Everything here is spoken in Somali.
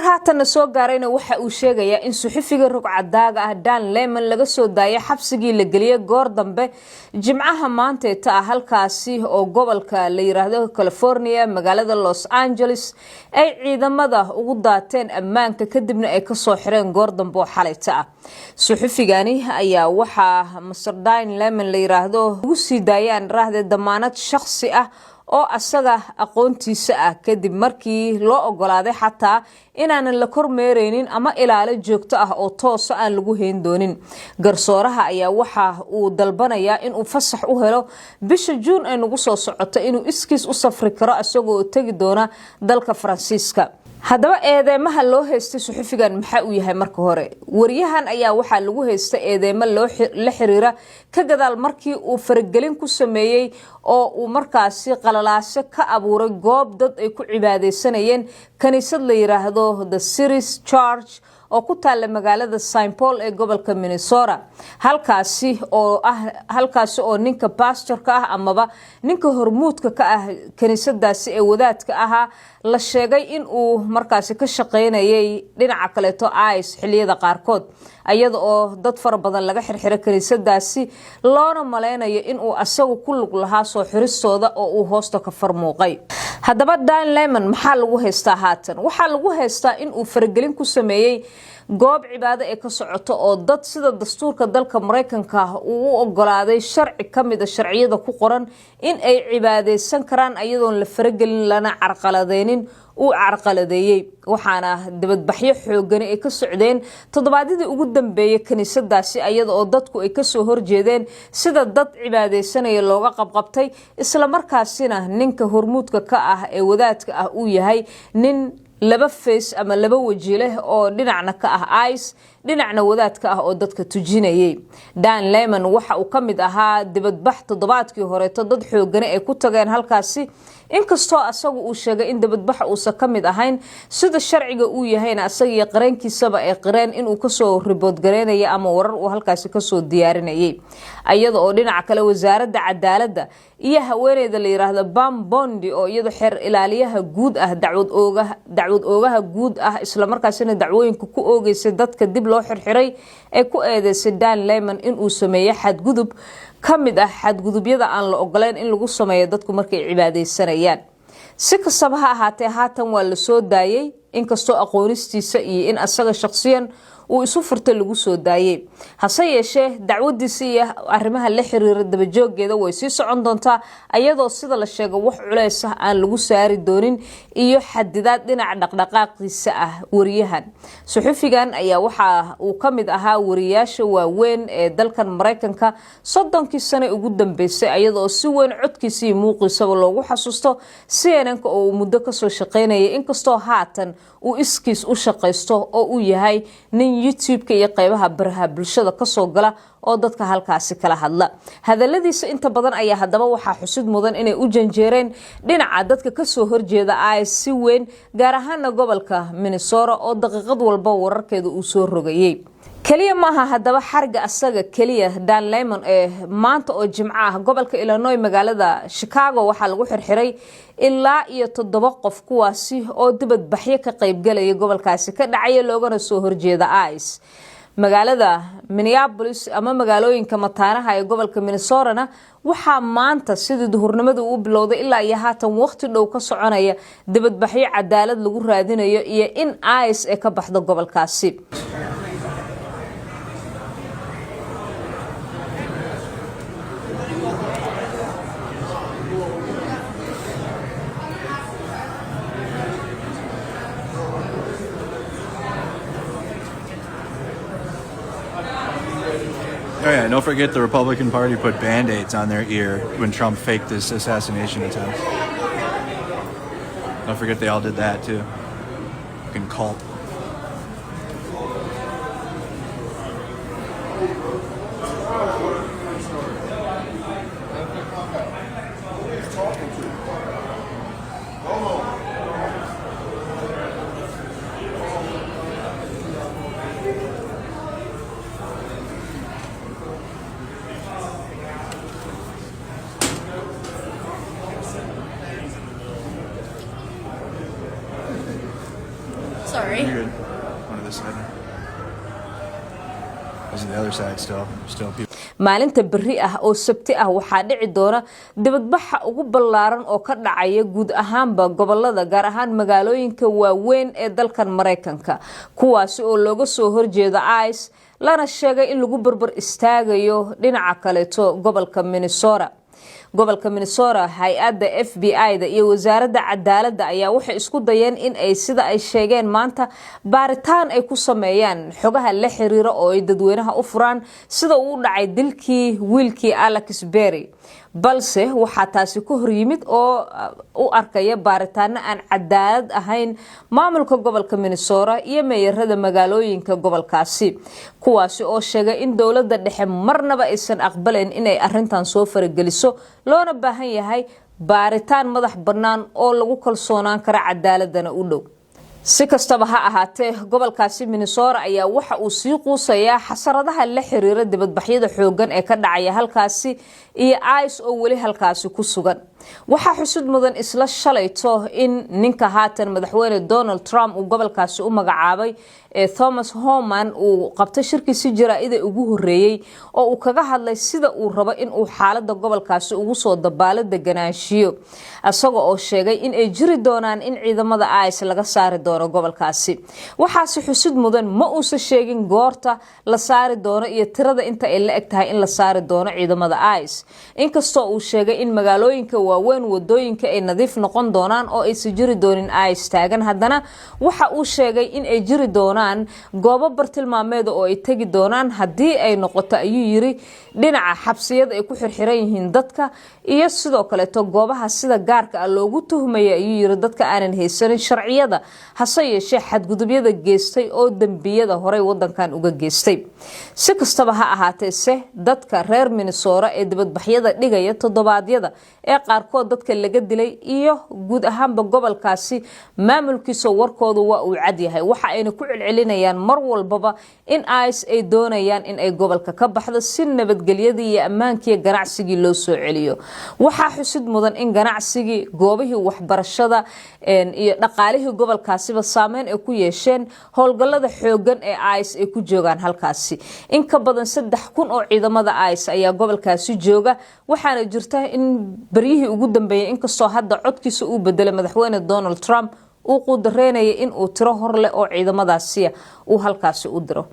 haatan soo gaarayna waxa uu sheegayaa in suxufiga rugcadaaga ah Dan Lemon laga soo daayay xabsigii la geliyay goor dambe jimcaha maanta ta halkaasi oo gobolka la yiraahdo California magaalada Los Angeles ay ciidamada ugu daateen ammaanka kadibna ay ka soo xireen goor dambe oo xalayta suxufigani ayaa waxa Mr. Dan Lemon la yiraahdo ugu sii daayaan raahde damaanad shakhsi ah oo asaga aqoontiisa ah kadib markii loo ogolaaday xataa inaan la kormeereynin ama ilaalo joogto ah oo toos aan lagu heen doonin garsooraha ayaa waxa uu dalbanayaa in uu fasax u helo bisha June ay nagu soo socoto inuu iskiis u safri karo asagoo tagi doona dalka Faransiiska haddaba eedeymaha loo heystay suxufigan maxaa uu yahay marka hore wariyahan ayaa waxa lagu heystay eedeymo la xiriira ka gadaal markii uu faragelin ku sameeyay oo uu markaasi qalalaasho ka abuuray goob dad ay ku cibaadeysanayeen kaniisad la yiraahdo The Series Church oo ku taal magaalada St. Paul ee gobolka Minnesota halkaasi oo ninka pastorka ah amaba ninka hormuudka ka ah kaniisadaasi ee wadaadka aha la sheegay in uu markaasi ka shaqeynayay dhinaca kale to ICE xilliyada qaarkood ayada oo dad fara badan laga xirxiray kaniisadaasi loona maleynayo in uu asagu ku lug lahaa soo xiristooda oo uu hoosta ka farmuuqay haddaba Dan Lemon maxaa lagu haystaa haatan waxa lagu haystaa in uu faragelin ku sameeyay goob cibaado ee ka socoto oo dad sida dastuurka dalka Mareykanka uu u ogolaaday sharci kamid ah sharciyada ku qoran in ay cibaadeysan karaan ayadoon la faragelin lana carqaladeynin uu carqaladeeyay waxaana dibadbaxyo xoogan ay ka socdeen toddobaadadii ugu dambeeyay kaniisadaasi ayada oo dadku ay ka soo horjeedeen sida dad cibaadeysanaya looga qabqabtay isla markaasina ninka hormuudka ka ah ee wadaadka ah uu yahay nin laba face ama laba waji leh oo dhinacna ka ah ICE dhinacna wadaadka ah oo dadka tujinayay Dan Lemon waxa uu kamid ahaa dibadbax toddobaadkii hore dad xoogan ay ku tageen halkaasi inkastoo asagu uu sheegay in dibadbax uu kamid ahayn sida sharciga uu yahayna asaga qareenkiisaba ay qireen in uu ka soo report gareynay ama warar uu halkaasi ka soo diyaarinayay ayada oo dhinaca kale wasaaradda cadaaladda iyo haweeneyda la yiraahdo Pam Bondi oo iyada xeer ilaaliyaha guud ah dacwad oogaha guud ah isla markaasina dacwooyinka ku oogeysay dadka dib loo xirxiray ee ku eedeysay Dan Lemon in uu sameeyay xadgudub kamid ah xadgudubyada aan la ogoleen in lagu sameeyo dadku markay cibaadeysanayaan si kastaba ha ahaatee haatan waa la soo daayay inkastoo aqoonistiisa iyo in asaga shakhsiyan uu isu furtay lagu soo daayay hase yeeshee dacwadiisa iyo arrimaha la xiriira daba jooggeeda way sii socon doontaa ayadoo sida la sheegay wax culeys ah aan lagu saari doonin iyo xadidaad dhinaca dhaqdhaqaaqiisa ah wariyahan suxufigan ayaa waxa uu kamid ahaa wariyaasha waaweyn ee dalkan Mareykanka 30 sano ugu dambeysay ayadoo si weyn codkiisa iyo muuqiisaba loogu xasuusto CNN-ka oo muddo ka soo shaqeynayay inkastoo haatan uu iskiis u shaqeysto oo uu yahay nin YouTube-ka iyo qaybaha baraha bulshada ka soo gala oo dadka halkaasi kala hadla hadaladiisa inta badan ayaa hadaba waxa xusid mudan inay u janjeereen dhinaca dadka ka soo horjeeda ICE si weyn gaar ahaan gobolka Minnesota oo daqiiqad walba wararkeeda uu soo rogayay kaliya maaha hadaba xarga asaga kaliya Dan Lemon ee maanta oo jimcaha gobolka Illinois magaalada Chicago waxa lagu xirxiray ilaa iyo 7 qof kuwaasi oo dibadbaxyo ka qayb galay gobolkaasi ka dhacay loogana soo horjeeda ICE magaalada Minneapolis ama magaalooyinka mataanaha ee gobolka Minnesota waxa maanta sidii duhurnimada uu bilowday ilaa iyo haatan waqti dhow ka soconaya dibadbaxyo cadaalad lagu raadinayo iyo in ICE ay ka baxdo gobolkaasi Oh yeah, don't forget the Republican Party put Band-Aids on their ear when Trump faked this assassination attempt. Don't forget they all did that too. Fucking cult. Sorry. sorry. You're good. One of this side. This is the other side still people. maalinta berri ah oo sabti ah waxaa dhici doona dibadbaxa ugu ballaaran oo ka dhacaya guud ahaanba gobolada gaar ahaan magaalooyinka waaweyn ee dalkan Mareykanka kuwaas oo looga soo horjeedo ICE lana sheegay in lagu barbar istaagayo dhinaca kaleeto gobolka Minnesota hay-adda FBI-da iyo wasaaradda cadaaladda ayaa waxay isku dayeen in ay sida ay sheegeen maanta baaritaan ay ku sameeyaan xogaha la xiriira oo ay dadweynaha u furaan sida uu dhacay dilkii wiilkii Alex Berry balse waxaa taasi ku hor yimid oo u arkaya baaritaano aan cadaalad ahayn maamulka gobolka Minnesota iyo meeyarada magaalooyinka gobolkaasi kuwaasi oo sheegay in dawladda dhexe marnaba aysan aqbalayn inay arrintan soo farageliso loona baahan yahay baaritaan madax bannaan oo lagu kalsoonaan karo cadaaladana u dhow si kastaba ha ahaatee gobolkaasi Minnesota ayaa waxa uu sii quusayaa xasaradaha la xiriira dibadbaxyada xoogan ee ka dhacaya halkaasi iyo ICE oo wali halkaasi ku sugan waxa xusud mudan isla shalayto in ninka haatan madaxweyne Donald Trump uu gobolkaasi u magacaabay Thomas Homan uu qabtay shirkiisa jaraa'id ugu horeeyay oo uu kaga hadlay sida uu rabo in uu xaaladda gobolkaasi ugu soo dabaalo deganaanshiyo asagoo oo sheegay in ay jiri doonaan in ciidamada ICE laga saari doono gobolkaasi waxaasi xusud mudan ma uusan sheegin goorta la saari doono iyo tirada inta ay la eg tahay in la saari doono ciidamada ICE inkastoo uu sheegay in magaalooyinka waaweyn wadooyinka ay nadiif noqon doonaan oo ay jiri doonin ICE taagan haddana waxa uu sheegay in ay jiri doonaan goobo bartilmaameed oo ay tagi doonaan haddii ay noqoto ayuu yiri dhinaca xabsiyada ay ku xirxiran yihiin dadka iyo sidoo kale goobaha sida gaarka ah loogu tuhmay ayuu yiri dadka aanan haysanin sharciyada hase yeeshee xadgudubyada geystay oo dambiyada hore wadankan uga geystay si kastaba ha ahaatee dadka reer Minnesota ee dibadbaxyada dhigaya toddobaadyada ee qaarkood dadka laga dilay iyo guud ahaanba gobolkaasi maamulkiisa warkoodu waa uu cad yahay waxa ayna ku celcelinayaan mar walbaba in ICE ay doonayaan in ay gobolka ka baxdo si nabadgelyada iyo ammaanka ganacsiga loo soo celiyo waxa xusid mudan in ganacsiga goobihii waxbarashada iyo dhaqaalihii gobolkaasiba saameyn ay ku yeesheen howlgallada xoogan ee ICE ay ku joogaan halkaasi in ka badan 3,000 oo ciidamada ICE ayaa gobolkaasi jooga waxaana jirta in bariyihii ugu dambeeyay inkastoo hadda codkiisa uu bedelay madaxweyne Donald Trump uu qudareynaya in uu tiro hor leh oo ciidamadaasi uu halkaasi u diro